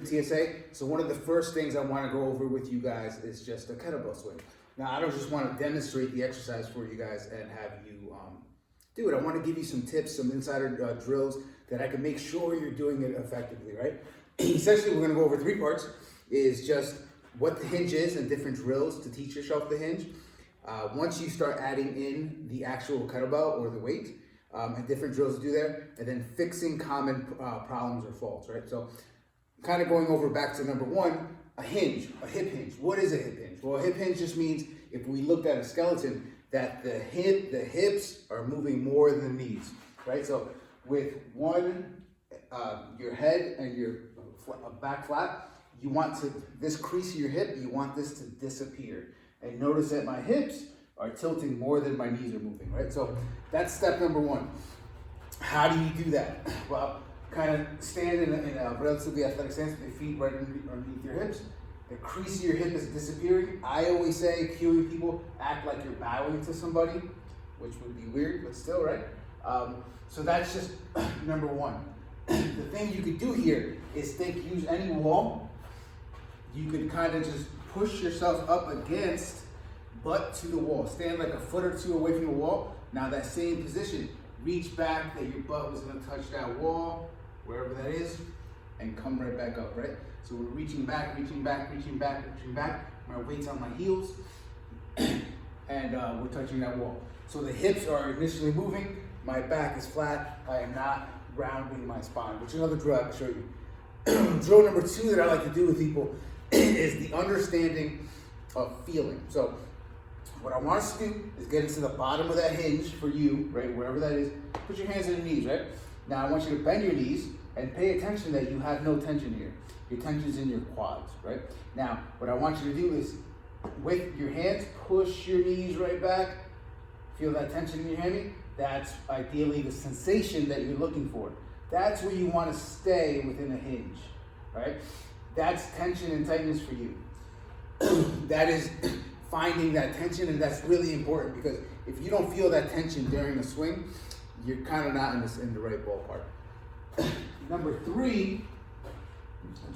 TSA. So one of the first things I want to go over with you guys is just a kettlebell swing. Now, I don't just want to demonstrate the exercise for you guys and have you do it. I want to give you some tips, some insider drills that I can make sure you're doing it effectively, right? Essentially, we're going to go over 3 parts, is just what the hinge is and different drills to teach yourself the hinge. Once you start adding in the actual kettlebell or the weight, and different drills to do there, and then fixing common problems or faults, right? So kind of going over back to number 1, a hinge, a hip hinge. What is a hip hinge? Well, a hip hinge just means if we looked at a skeleton, that the hips are moving more than the knees, right? So with your head and your back flat, you want this crease of your hip, you want this to disappear. And notice that my hips are tilting more than my knees are moving, right? So that's step number 1. How do you do that? Well, kind of stand in a relatively athletic stance with your feet right underneath your hips. The crease of your hip is disappearing. I always say, cueing people, act like you're bowing to somebody, which would be weird, but still, right? So that's just number 1. The thing you could do here is use any wall. You can kind of just push yourself up against, butt to the wall. Stand like a foot or 2 away from the wall. Now that same position, reach back that your butt was gonna touch that wall, wherever that is, and come right back up, right? So we're reaching back, reaching back, reaching back, reaching back. My weight's on my heels, and we're touching that wall. So the hips are initially moving, my back is flat, I am not rounding my spine, which is another drill I can show you. Drill number 2 that I like to do with people is the understanding of feeling. So what I want us to do is get into the bottom of that hinge for you, right, wherever that is. Put your hands on your knees, right? Now I want you to bend your knees and pay attention that you have no tension here. Your tension's in your quads, right? Now, what I want you to do is, with your hands, push your knees right back. Feel that tension in your hammy? That's ideally the sensation that you're looking for. That's where you want to stay within a hinge, right? That's tension and tightness for you. That is finding that tension, and that's really important because if you don't feel that tension during a swing, you're kind of not in the right ballpark. Number 3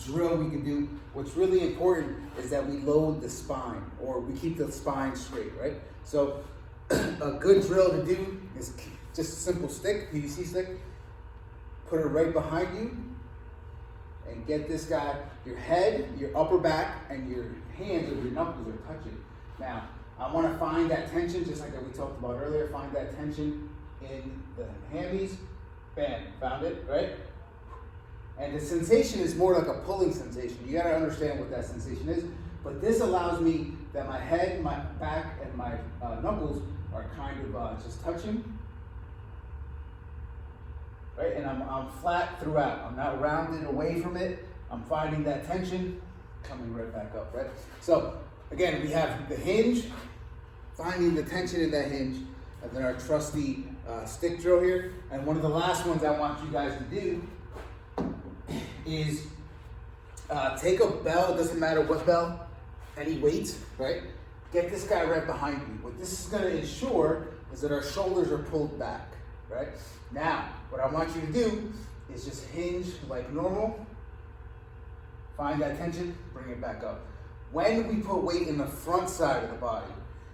drill we can do, what's really important is that we load the spine, or we keep the spine straight, right? So a good drill to do is just a simple stick, PVC stick, put it right behind you, and get this guy, your head, your upper back, and your hands or your knuckles are touching. Now, I want to find that tension, just like we talked about earlier, find that tension in the hammies. Bam, found it, right? And the sensation is more like a pulling sensation. You got to understand what that sensation is. But this allows me that my head, my back, and my knuckles are kind of just touching. Right? And I'm flat throughout. I'm not rounded away from it. I'm finding that tension, coming right back up, right? So, again, we have the hinge, finding the tension in that hinge, and then our trusty stick drill here. And one of the last ones I want you guys to do is take a bell, it doesn't matter what bell, any weight, right? Get this guy right behind you. What this is going to ensure is that our shoulders are pulled back, right? Now, what I want you to do is just hinge like normal, find that tension, bring it back up. When we put weight in the front side of the body,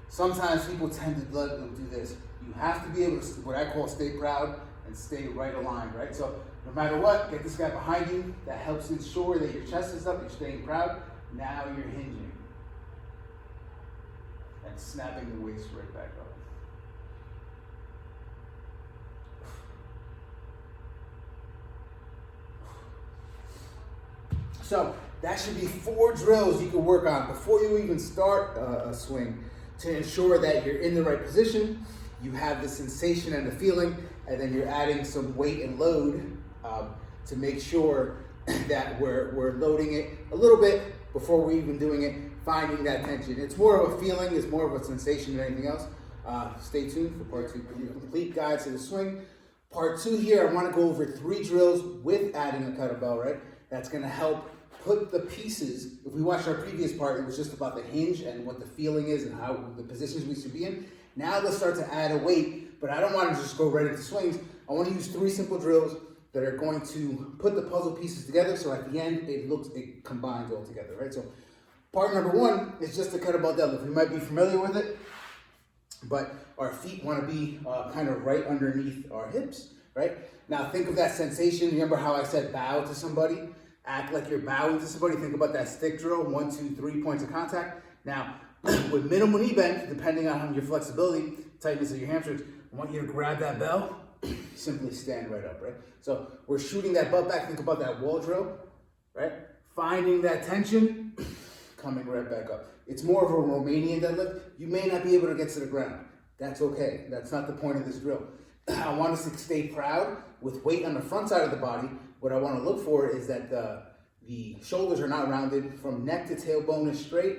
sometimes people tend to let them do this. You have to be able to, what I call stay proud and stay right aligned, right? So no matter what, get this guy behind you. That helps ensure that your chest is up, you're staying proud. Now you're hinging and snapping the waist right back up. So that should be 4 drills you can work on before you even start a swing to ensure that you're in the right position, you have the sensation and the feeling, and then you're adding some weight and load to make sure that we're loading it a little bit before we're even doing it, finding that tension. It's more of a feeling, it's more of a sensation than anything else. Stay tuned for part 2 for your complete guide to the swing. Part 2 here, I want to go over 3 drills with adding a kettlebell, right? That's going to help put the pieces. If we watched our previous part, it was just about the hinge and what the feeling is and how the positions we should be in. Now let's start to add a weight, but I don't want to just go right into swings. I want to use 3 simple drills that are going to put the puzzle pieces together, so at the end it combines all together, right? So part number one is just the kettlebell deadlift. You might be familiar with it, but our feet want to be kind of right underneath our hips, right? Now think of that sensation. Remember how I said bow to somebody? Act like you're bowing to somebody. Think about that stick drill, 1, 2, 3 points of contact. Now, with minimal knee bend, depending on your flexibility, tightness of your hamstrings, I want you to grab that bell, simply stand right up, right? So we're shooting that butt back. Think about that wall drill, right? Finding that tension, coming right back up. It's more of a Romanian deadlift. You may not be able to get to the ground. That's okay. That's not the point of this drill. I want us to stay proud with weight on the front side of the body. What I want to look for is that the shoulders are not rounded. From neck to tailbone is straight,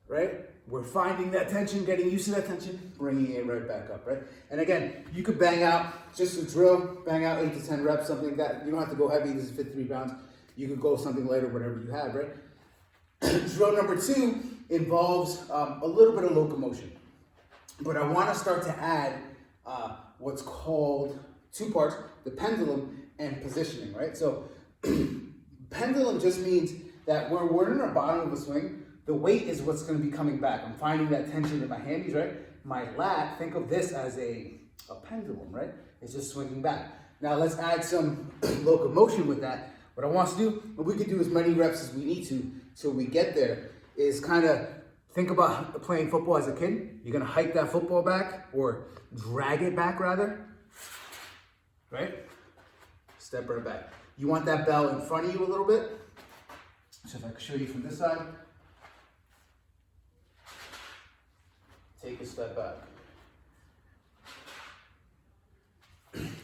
right? We're finding that tension, getting used to that tension, bringing it right back up, right? And again, you could bang out just a drill, bang out 8 to 10 reps, something like that. You don't have to go heavy. This is 53 pounds. You could go something lighter, whatever you have, right? Drill number 2 involves a little bit of locomotion. But I want to start to add what's called 2 parts, the pendulum and positioning, right? So pendulum just means that when we're in the bottom of a swing, the weight is what's going to be coming back. I'm finding that tension in my hammies, right? My lat, think of this as a pendulum, right? It's just swinging back. Now let's add some locomotion with that. What I want us to do, and we can do as many reps as we need to till we get there, is kind of think about playing football as a kid. You're going to hike that football back, or drag it back rather, right? Step right back. You want that bell in front of you a little bit. So if I can show you from this side. Take a step back.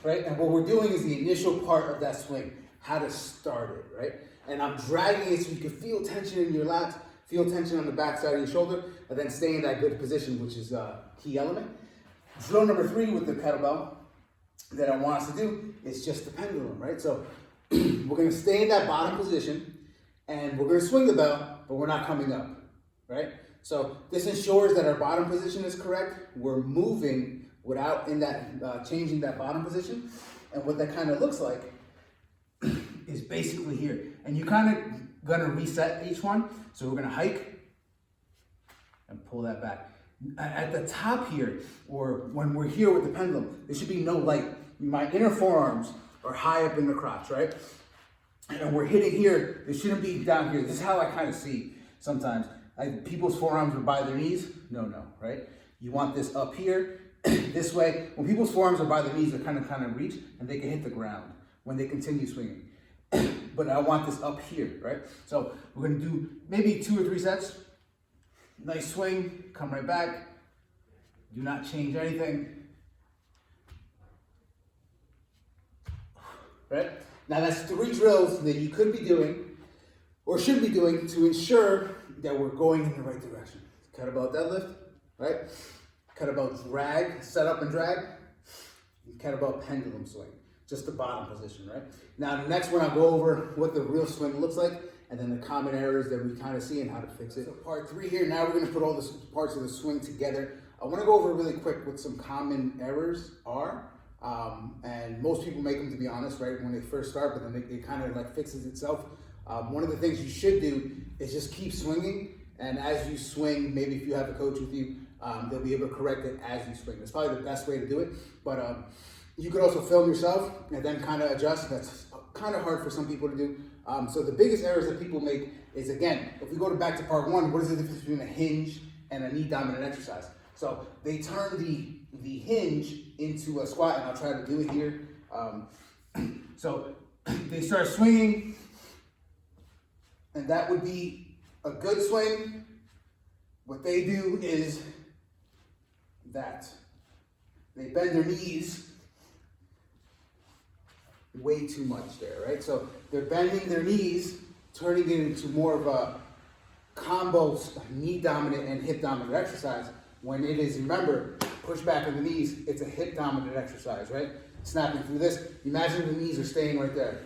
Right? And what we're doing is the initial part of that swing, how to start it, right? And I'm dragging it so you can feel tension in your lats, feel tension on the back side of your shoulder, and then stay in that good position, which is a key element. Drill number 3 with the kettlebell that I want us to do is just the pendulum, right? So we're going to stay in that bottom position, and we're going to swing the bell, but we're not coming up, right? So this ensures that our bottom position is correct. We're moving without changing that bottom position. And what that kind of looks like is basically here. And you kind of gonna reset each one. So we're gonna hike and pull that back. At the top here, or when we're here with the pendulum, there should be no light. My inner forearms are high up in the crotch, right? And we're hitting here, it shouldn't be down here. This is how I kind of see sometimes. People's forearms are by their knees. No, right? You want this up here, this way. When people's forearms are by their knees, they kind of reach, and they can hit the ground when they continue swinging. But I want this up here, right? So we're gonna do maybe 2 or 3 sets. Nice swing, come right back. Do not change anything. Right? Now that's 3 drills that you could be doing or should be doing to ensure that we're going in the right direction. Kettlebell deadlift, right? Kettlebell drag, set up and drag. Kettlebell pendulum swing, just the bottom position, right? Now the next one I'll go over what the real swing looks like, and then the common errors that we kind of see and how to fix it. So part 3 here, now we're gonna put all the parts of the swing together. I wanna go over really quick what some common errors are. And most people make them, to be honest, right, when they first start, but then it kind of like fixes itself. One of the things you should do is just keep swinging, and as you swing, maybe if you have a coach with you, they'll be able to correct it as you swing. That's probably the best way to do it, but you could also film yourself and then kind of adjust. That's kind of hard for some people to do. So the biggest errors that people make is, again, if we go back to part 1, what is the difference between a hinge and a knee dominant exercise? So they turn the hinge into a squat, and I'll try to do it here. So they start swinging, and that would be a good swing. What they do is that they bend their knees way too much there, right? So they're bending their knees, turning it into more of a combo knee dominant and hip dominant exercise, when it is, remember, push back on the knees, it's a hip dominant exercise, right? Snapping through this, imagine the knees are staying right there.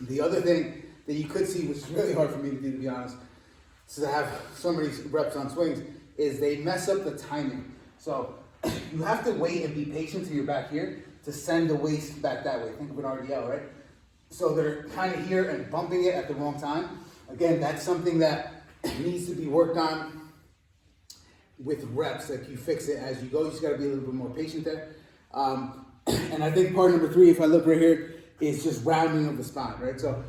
The other thing that you could see, which is really hard for me to do, to be honest, to have so many reps on swings, is they mess up the timing. So you have to wait and be patient till you're back here. to send the waist back that way. Think of an RDL, right? So they're kind of here and bumping it at the wrong time. Again, that's something that needs to be worked on with reps. Like, you fix it as you go. You just got to be a little bit more patient there. And I think part number 3, if I look right here, is just rounding of the spine, right? So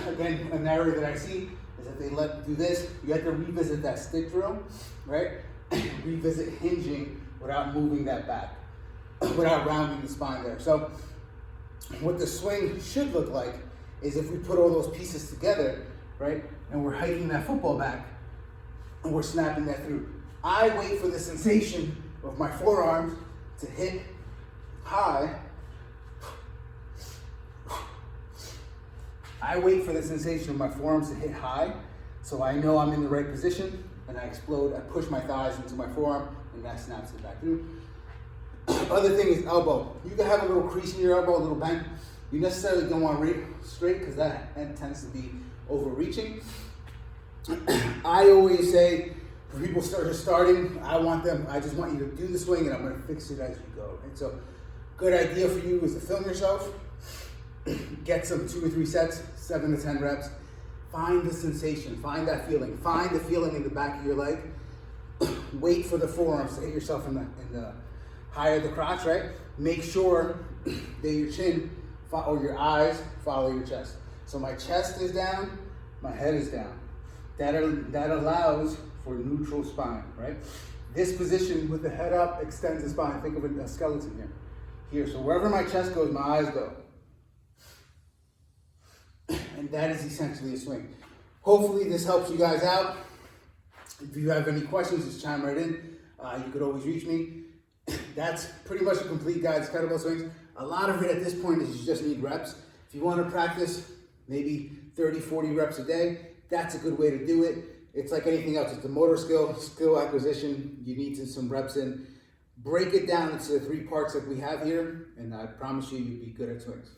again, an error that I see is that they do this. You have to revisit that stick drill, right? Revisit hinging without moving that back, without rounding the spine there. So what the swing should look like is if we put all those pieces together, right? And we're hiking that football back and we're snapping that through. I wait for the sensation of my forearms to hit high. I wait for the sensation of my forearms to hit high, so I know I'm in the right position, and I explode. I push my thighs into my forearm, and that snaps it back through. Other thing is elbow. You can have a little crease in your elbow, a little bend. You necessarily don't want to straight, because that end tends to be overreaching. I always say, when people start starting, I just want you to do the swing, and I'm going to fix it as you go. Right? So, good idea for you is to film yourself. Get some 2 or 3 sets, 7 to 10 reps. Find the sensation, find that feeling. Find the feeling in the back of your leg. Wait for the forearms to hit yourself in the higher the crotch, right? Make sure that your chin or your eyes follow your chest. So my chest is down, my head is down. That allows for neutral spine, right? This position with the head up extends the spine. Think of a skeleton here. Here, so wherever my chest goes, my eyes go. And that is essentially a swing. Hopefully this helps you guys out. If you have any questions, just chime right in. You could always reach me. That's pretty much a complete guide to kettlebell swings. A lot of it at this point is you just need reps. If you want to practice maybe 30, 40 reps a day, that's a good way to do it. It's like anything else. It's a motor skill acquisition. You need some reps in. Break it down into 3 parts like we have here, and I promise you, you'll be good at swings.